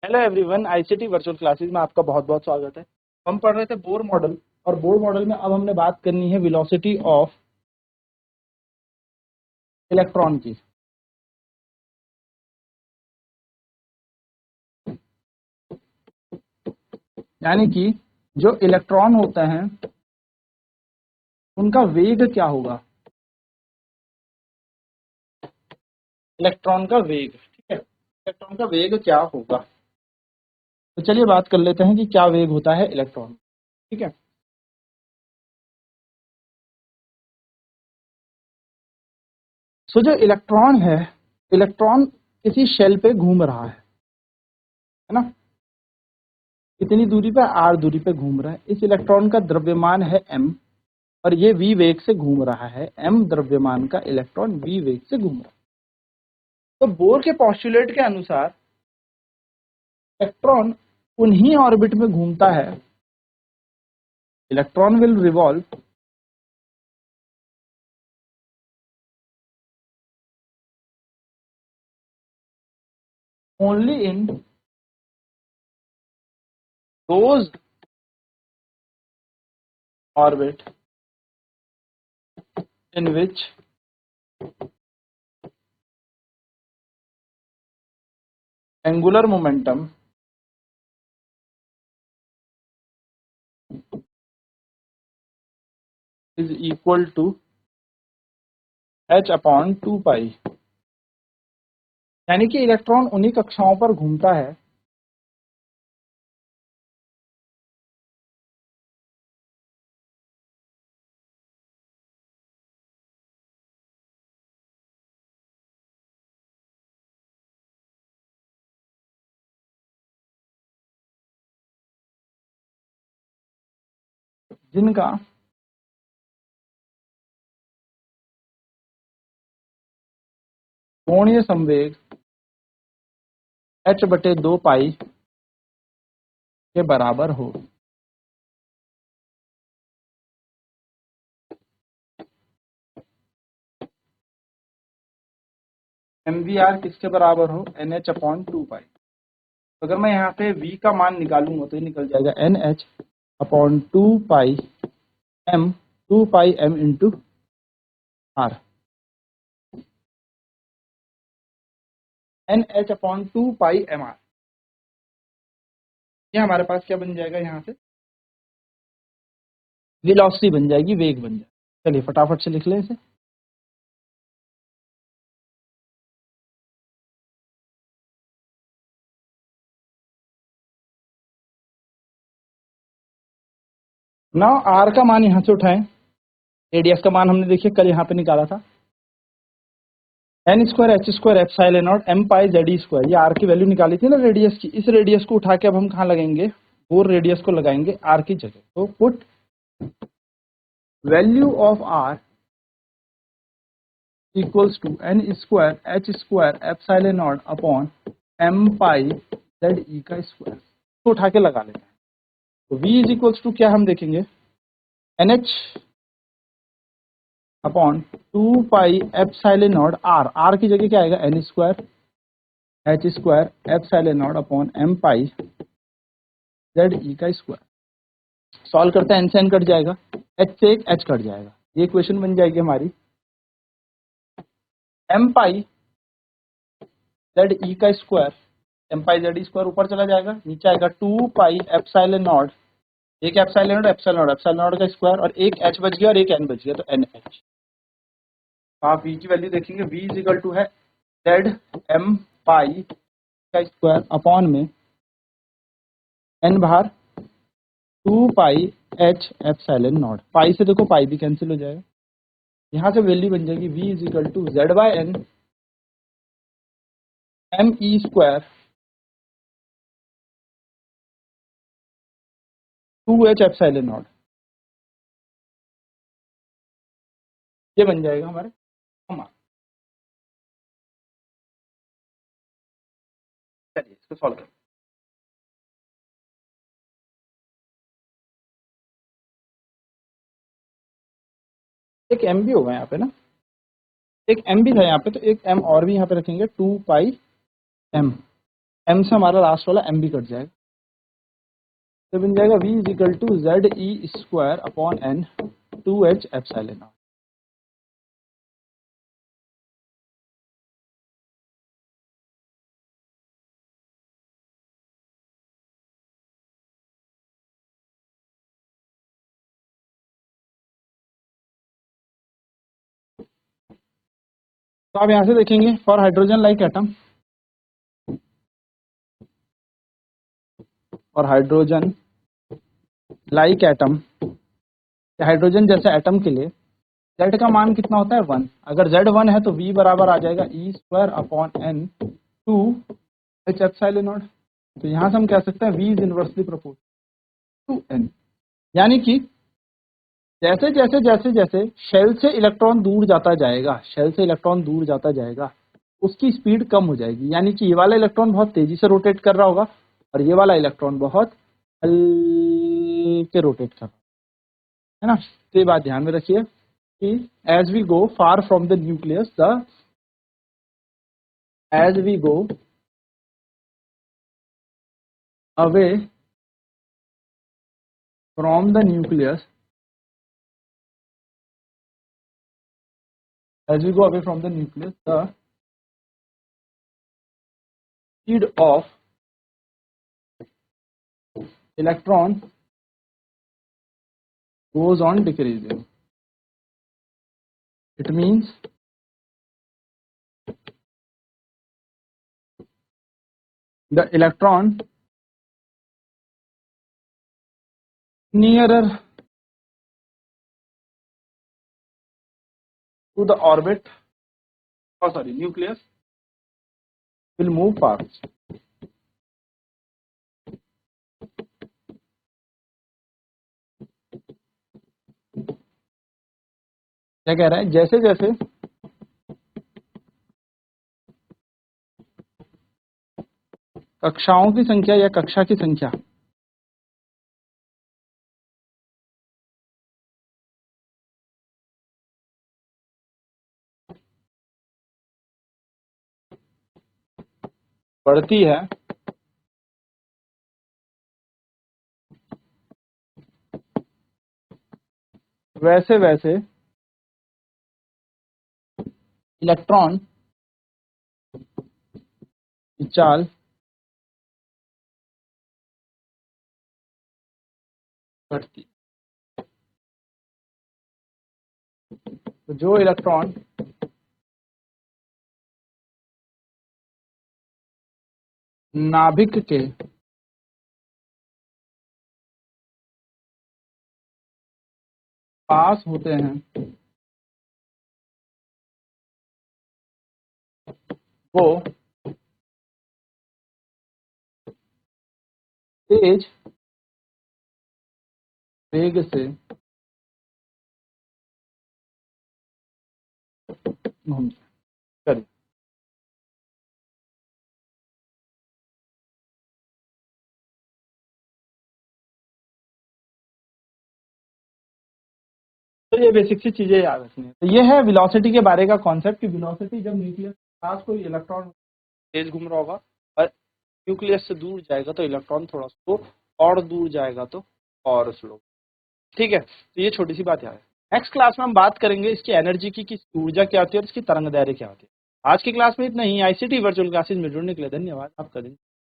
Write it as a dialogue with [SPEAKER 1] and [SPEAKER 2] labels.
[SPEAKER 1] Hello everyone, ICT virtual classes में आपका बहुत बहुत स्वागत है। हम पढ़ रहे थे बोर मॉडल और बोर मॉडल में अब हमने बात करनी है वेलोसिटी ऑफ इलेक्ट्रॉन की। यानी कि जो इलेक्ट्रॉन होते हैं उनका वेग क्या होगा, इलेक्ट्रॉन का वेग। ठीक है, इलेक्ट्रॉन का वेग क्या होगा। तो चलिए बात कर लेते हैं कि क्या वेग होता है इलेक्ट्रॉन। ठीक है, सो जो इलेक्ट्रॉन है, इलेक्ट्रॉन किसी शेल पे घूम रहा है ना। कितनी दूरी पे, आर दूरी पे घूम रहा है। इस इलेक्ट्रॉन का द्रव्यमान है m और ये v वेग से घूम रहा है। m द्रव्यमान का इलेक्ट्रॉन v वेग से घूम रहा है। तो बोर के पोस्टुलेट के अनुसार इलेक्ट्रॉन उन्हीं ऑर्बिट में घूमता है। Electron will revolve only in those orbit in which angular momentum is equal to h upon 2 pi. यानी कि इलेक्ट्रॉन उन्हीं कक्षाओं पर घूमता है जिनका कोणीय संवेग h बटे 2 पाई के बराबर हो। mvr किसके बराबर हो, nh अपॉन 2 पाई। अगर मैं यहाँ पे v का मान निकालूंगा तो ये निकल जाएगा nh अपॉन 2 पाई m, 2 पाई m into r। nh upon 2 पाई एम आर, ये हमारे पास क्या बन जाएगा, यहाँ से वेलोसिटी बन जाएगी, वेग बन जाएगा। चलिए फटाफट से लिख लें इसे। नाउ r का मान यहाँ से उठाएं। रेडियस का मान हमने देखिए कल यहाँ पे निकाला था, n square H square epsilon not m pi Z square. ये r की वैल्यू निकाली थी ना रेडियस की। इस रेडियस को उठा के अब हम कहाँ लगेंगे, बोर रेडियस को लगाएंगे r की जगह। तो put value of r equals to n square H square epsilon naught upon m pi Z E का स्क्वायर। तो उठा के लगा लेते हैं। तो v इज इक्वल्स टू क्या हम देखेंगे, nh upon 2 pi epsilon naught r। r की जगह क्या आएगा, n square H square epsilon naught upon m pi Z E का स्क्वायर। सॉल्व करते हैं, n से n कट जाएगा, h से एक h कट जाएगा। ये इक्वेशन बन जाएगी हमारी m पाई जेड ई का square. m pi Z square ऊपर चला जाएगा, नीचे आएगा 2 पाई एप्सिलॉन नॉट, एक epsilon not epsilon not epsilon not का स्क्वायर, और एक h बच गया और एक n बच गया, तो nh। आप v की वैल्यू देखेंगे, v इज इक्वल टू है जेड m पाई का स्क्वायर अपॉन में n बाहर 2 पाई h एप्सिलॉन नॉट। पाई से देखो पाई भी कैंसिल हो जाएगा। यहाँ से वैल्यू बन जाएगी v is equal to Z by n m e square 2h epsilon naught. ये बन जाएगा हमारे मान। चलिए इसको सॉल्व करें। एक m भी होगा यहाँ पे ना, एक m भी था यहाँ पे, तो एक m और भी यहाँ पे रखेंगे 2 पाई m। m से हमारा लास्ट वाला m भी कट जाएगा, तो बन जाएगा v is equal to Z e square upon n 2h epsilon naught. तो आप यहाँ से देखेंगे फॉर हाइड्रोजन लाइक एटम, और हाइड्रोजन लाइक एटम, हाइड्रोजन जैसे एटम के लिए z का मान कितना होता है 1। अगर z 1 है तो v बराबर आ जाएगा E square upon n 2h epsilon naught. तो यहाँ से हम कह सकते हैं v is inversely proportional to n, यानी कि जैसे जैसे जैसे जैसे शेल से इलेक्ट्रॉन दूर जाता जाएगा, शेल से इलेक्ट्रॉन दूर जाता जाएगा, उसकी स्पीड कम हो जाएगी। यानी कि ये वाला इलेक्ट्रॉन बहुत तेजी से रोटेट कर रहा होगा और ये वाला इलेक्ट्रॉन बहुत हल्के रोटेट कर रहा है ना। तो ये बात ध्यान में रखिए कि as we go far from the nucleus, as we go away from the nucleus, as we go away from the nucleus, the speed of electron goes on decreasing. It means the electron nearer to the orbit, nucleus will move fast. क्या कह रहा है, जैसे जैसे कक्षाओं की संख्या या कक्षा की संख्या बढ़ती है, वैसे वैसे इलेक्ट्रॉन की चाल घटती। तो जो इलेक्ट्रॉन नाभिक के पास होते हैं वो तेज वेग से घूमते हैं। तो ये बेसिक सी चीजें याद रखनी है। तो ये है वेलोसिटी के बारे का कॉन्सेप्ट कि वेलोसिटी जब न्यूक्लियस पास कोई इलेक्ट्रॉन तेज घूम रहा होगा और न्यूक्लियस से दूर जाएगा तो इलेक्ट्रॉन थोड़ा स्लो, और दूर जाएगा तो और स्लो। ठीक है, तो ये छोटी सी बात याद है। नेक्स्ट क्लास में हम बात करेंगे इसकी एनर्जी की ऊर्जा क्या होती है और इसकी तरंग दैर्घ्य क्या होती है। आज की क्लास में इतना ही। आईसीटी वर्चुअल क्लासेज में जुड़ने के लिए धन्यवाद। आपका दिन